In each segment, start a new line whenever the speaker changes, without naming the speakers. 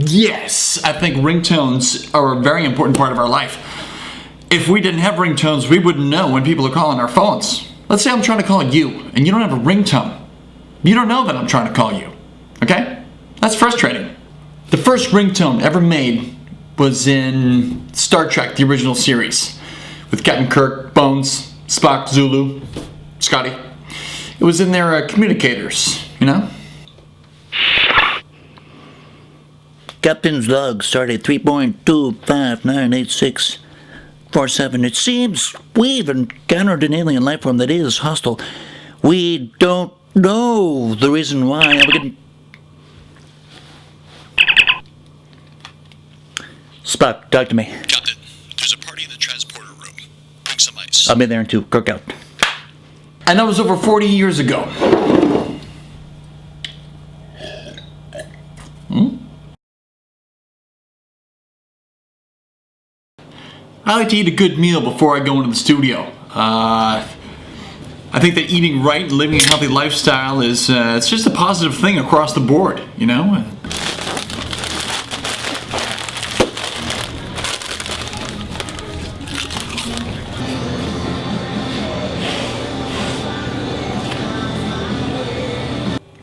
Yes, I think ringtones are a very important part of our life. If we didn't have ringtones, we wouldn't know when people are calling our phones. Let's say I'm trying to call you, and you don't have a ringtone. You don't know that I'm trying to call you, okay? That's frustrating. The first ringtone ever made was in Star Trek, the original series, with Captain Kirk, Bones, Spock, Zulu, Scotty. It was in their communicators, you know?
Captain's log started 3.2598647. It seems we've encountered an alien life form that is hostile. We don't know the reason why. We can... Spock, talk to me.
Captain, there's a party in the transporter room. Bring some ice.
I'll be there in 2. Kirk out.
And that was over 40 years ago. I like to eat a good meal before I go into the studio. I think that eating right and living a healthy lifestyle is it's just a positive thing across the board, you know?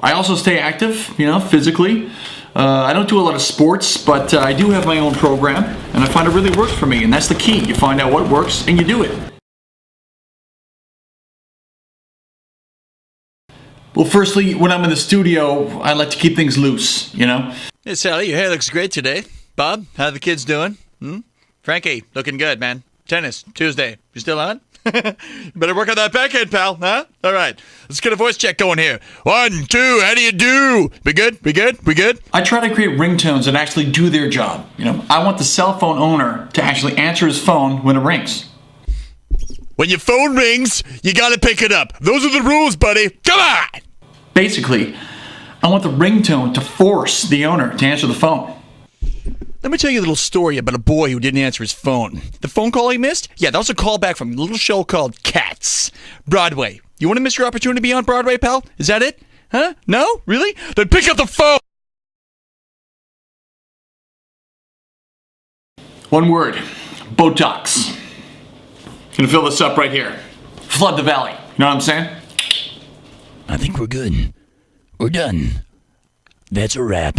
I also stay active, you know, physically. I don't do a lot of sports, but I do have my own program, and I find it really works for me, and that's the key. You find out what works, and you do it. Well, firstly, when I'm in the studio, I like to keep things loose, you know?
Hey, Sally, your hair looks great today. Bob, how the kids doing? Frankie, looking good, man. Tennis, Tuesday. You still on? Better work on that backhand, pal, huh? All right, let's get a voice check going here. 1, 2, how do you do? We good? We good? We good?
I try to create ringtones that actually do their job, you know? I want the cell phone owner to actually answer his phone when it rings.
When your phone rings, you gotta pick it up. Those are the rules, buddy. Come on!
Basically, I want the ringtone to force the owner to answer the phone.
Let me tell you a little story about a boy who didn't answer his phone. The phone call he missed? Yeah, that was a callback from a little show called Cats. Broadway. You want to miss your opportunity to be on Broadway, pal? Is that it? Huh? No? Really? Then pick up the phone!
One word. Botox. Gonna fill this up right here. Flood the valley. You know what I'm saying?
I think we're good. We're done. That's a wrap.